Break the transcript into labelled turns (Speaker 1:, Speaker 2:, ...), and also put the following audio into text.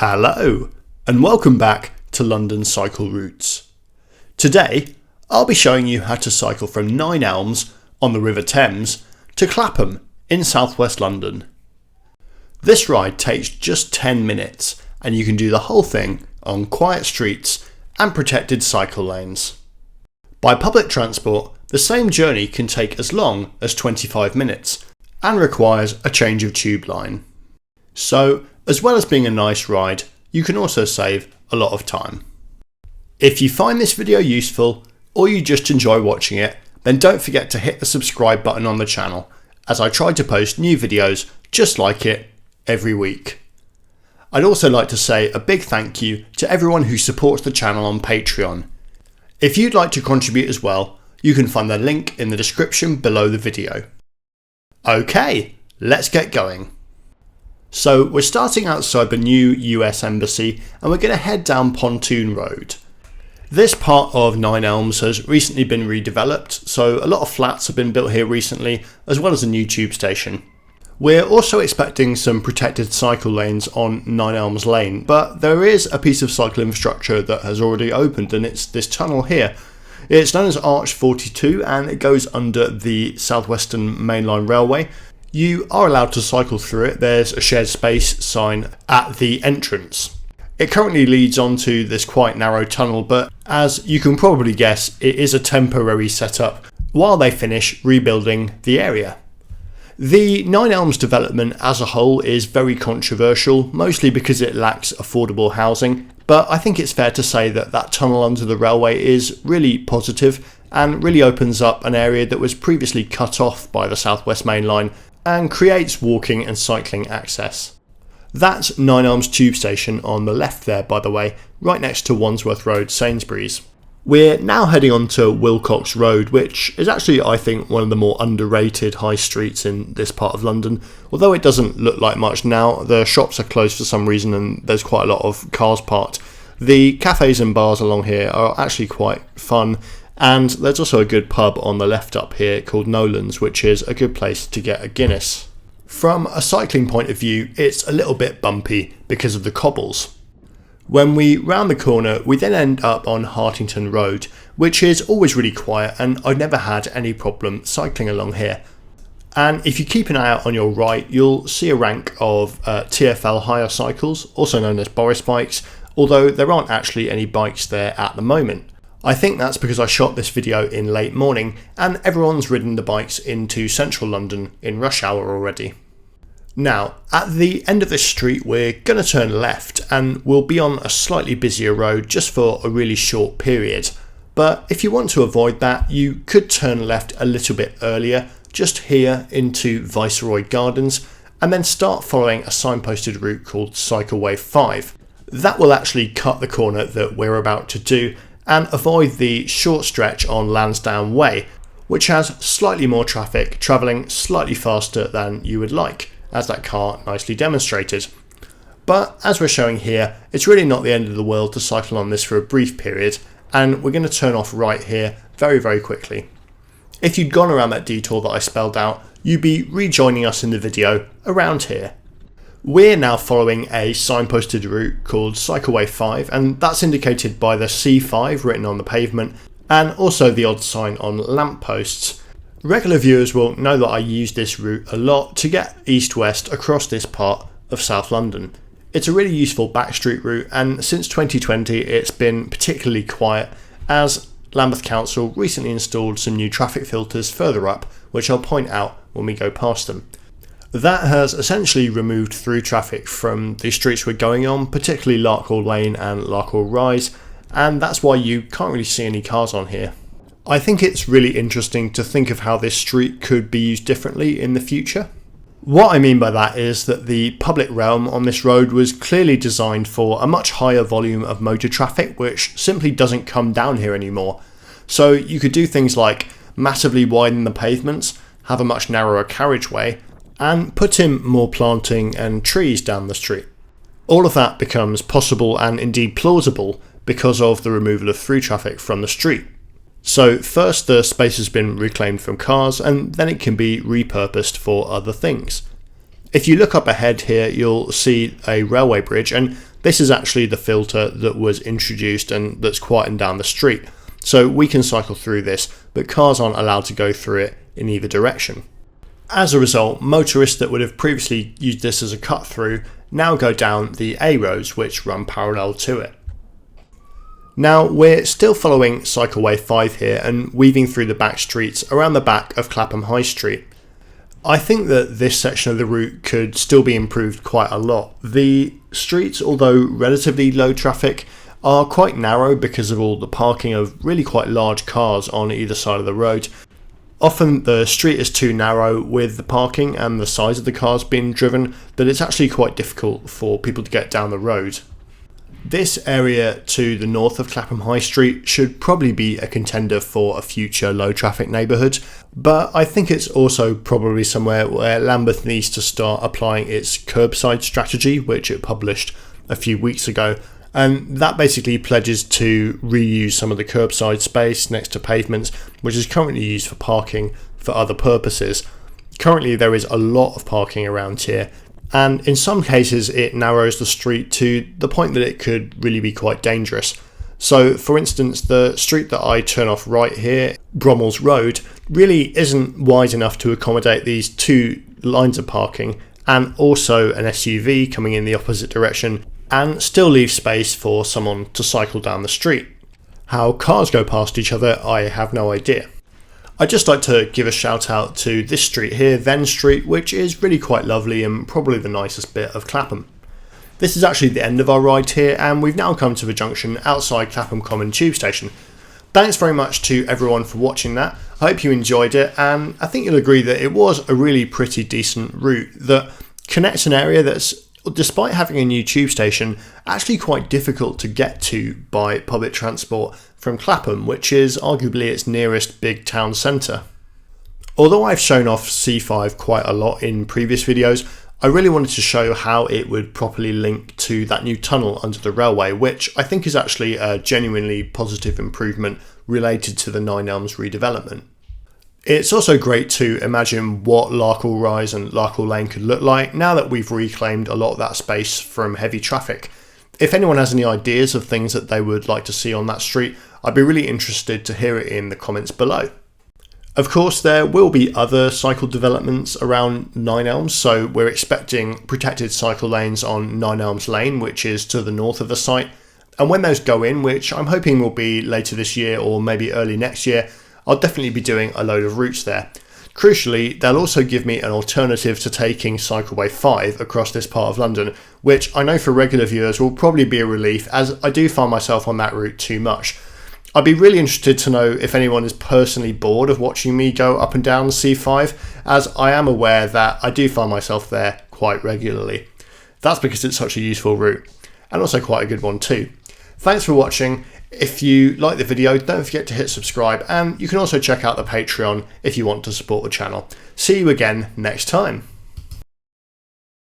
Speaker 1: Hello, and welcome back to London Cycle Routes. Today, I'll be showing you how to cycle from Nine Elms on the River Thames to Clapham in South West London. This ride takes just 10 minutes and you can do the whole thing on quiet streets and protected cycle lanes. By public transport, the same journey can take as long as 25 minutes and requires a change of tube line. So, as well as being a nice ride, you can also save a lot of time. If you find this video useful or you just enjoy watching it, then don't forget to hit the subscribe button on the channel, as I try to post new videos just like it every week. I'd also like to say a big thank you to everyone who supports the channel on Patreon. If you'd like to contribute as well, you can find the link in the description below the video. Okay, let's get going. So we're starting outside the new US Embassy and we're going to head down Pontoon Road. This part of Nine Elms has recently been redeveloped, so a lot of flats have been built here recently, as well as a new tube station. We're also expecting some protected cycle lanes on Nine Elms Lane, but there is a piece of cycle infrastructure that has already opened, and it's this tunnel here. It's known as Arch 42 and it goes under the South Western Mainline Railway. You are allowed to cycle through it. There's a shared space sign at the entrance. It currently leads onto this quite narrow tunnel, but as you can probably guess, it is a temporary setup while they finish rebuilding the area. The Nine Elms development as a whole is very controversial, mostly because it lacks affordable housing, but I think it's fair to say that that tunnel under the railway is really positive and really opens up an area that was previously cut off by the South West Mainline and creates walking and cycling access. That's Nine Elms tube station on the left there, by the way, right next to Wandsworth Road, Sainsbury's. We're now heading on to Wilcox Road, which is actually, I think, one of the more underrated high streets in this part of London. Although it doesn't look like much now, the shops are closed for some reason and there's quite a lot of cars parked. The cafes and bars along here are actually quite fun, and there's also a good pub on the left up here called Nolan's, which is a good place to get a Guinness. From a cycling point of view, it's a little bit bumpy because of the cobbles. When we round the corner, we then end up on Hartington Road, which is always really quiet, and I've never had any problem cycling along here. And if you keep an eye out on your right, you'll see a rank of TfL hire cycles, also known as Boris bikes, although there aren't actually any bikes there at the moment. I think that's because I shot this video in late morning and everyone's ridden the bikes into central London in rush hour already. Now, at the end of this street we're going to turn left and we'll be on a slightly busier road just for a really short period. But if you want to avoid that, you could turn left a little bit earlier, just here into Viceroy Gardens, and then start following a signposted route called Cycleway 5. That will actually cut the corner that we're about to do and avoid the short stretch on Lansdowne Way, which has slightly more traffic travelling slightly faster than you would like, as that car nicely demonstrated. But as we're showing here, it's really not the end of the world to cycle on this for a brief period, and we're going to turn off right here very quickly. If you'd gone around that detour that I spelled out, you'd be rejoining us in the video around here. We're now following a signposted route called Cycleway 5, and that's indicated by the C5 written on the pavement and also the odd sign on lampposts. Regular viewers will know that I use this route a lot to get east-west across this part of South London. It's a really useful backstreet route, and since 2020 it's been particularly quiet as Lambeth Council recently installed some new traffic filters further up, which I'll point out when we go past them. That has essentially removed through traffic from the streets we're going on, particularly Larkhall Lane and Larkhall Rise, and that's why you can't really see any cars on here. I think it's really interesting to think of how this street could be used differently in the future. What I mean by that is that the public realm on this road was clearly designed for a much higher volume of motor traffic, which simply doesn't come down here anymore. So you could do things like massively widen the pavements, have a much narrower carriageway, and put in more planting and trees down the street. All of that becomes possible and indeed plausible because of the removal of through traffic from the street. So first the space has been reclaimed from cars and then it can be repurposed for other things. If you look up ahead here, you'll see a railway bridge, and This is actually the filter that was introduced and that's quietened down the street. So we can cycle through this, but cars aren't allowed to go through it in either direction. As a result, motorists that would have previously used this as a cut through now go down the A roads which run parallel to it. Now we're still following Cycleway 5 here and weaving through the back streets around the back of Clapham High Street. I think that this section of the route could still be improved quite a lot. The streets, although relatively low traffic, are quite narrow because of all the parking of really quite large cars on either side of the road. Often the street is too narrow with the parking and the size of the cars being driven that it's actually quite difficult for people to get down the road. This area to the north of Clapham High Street should probably be a contender for a future low traffic neighbourhood, but I think it's also probably somewhere where Lambeth needs to start applying its curbside strategy, which it published a few weeks ago, and that basically pledges to reuse some of the curbside space next to pavements, which is currently used for parking for other purposes. Currently there is a lot of parking around here, and in some cases it narrows the street to the point that it could really be quite dangerous. So for instance, the street that I turn off right here, Bromwell's Road, really isn't wide enough to accommodate these two lines of parking and also an SUV coming in the opposite direction, and still leave space for someone to cycle down the street. How cars go past each other, I have no idea. I'd just like to give a shout out to this street here, Venn Street, which is really quite lovely and probably the nicest bit of Clapham. This is actually the end of our ride here, and we've now come to the junction outside Clapham Common Tube Station. Thanks very much to everyone for watching that. I hope you enjoyed it, and I think you'll agree that it was a really pretty decent route that connects an area that's, despite having a new tube station, actually quite difficult to get to by public transport from Clapham, which is arguably its nearest big town centre. Although I've shown off C5 quite a lot in previous videos, I really wanted to show how it would properly link to that new tunnel under the railway, which I think is actually a genuinely positive improvement related to the Nine Elms redevelopment. It's also great to imagine what Larkhall Rise and Larkhall Lane could look like now that we've reclaimed a lot of that space from heavy traffic. If anyone has any ideas of things that they would like to see on that street, I'd be really interested to hear it in the comments below. Of course, there will be other cycle developments around Nine Elms, so we're expecting protected cycle lanes on Nine Elms Lane, which is to the north of the site, and when those go in, which I'm hoping will be later this year or maybe early next year, I'll definitely be doing a load of routes there. Crucially, they'll also give me an alternative to taking Cycleway 5 across this part of London, which I know for regular viewers will probably be a relief, as I do find myself on that route too much. I'd be really interested to know if anyone is personally bored of watching me go up and down C5, as I am aware that I do find myself there quite regularly. That's because it's such a useful route, and also quite a good one too. Thanks for watching. If you like the video, don't forget to hit subscribe, and you can also check out the Patreon if you want to support the channel. See you again next time.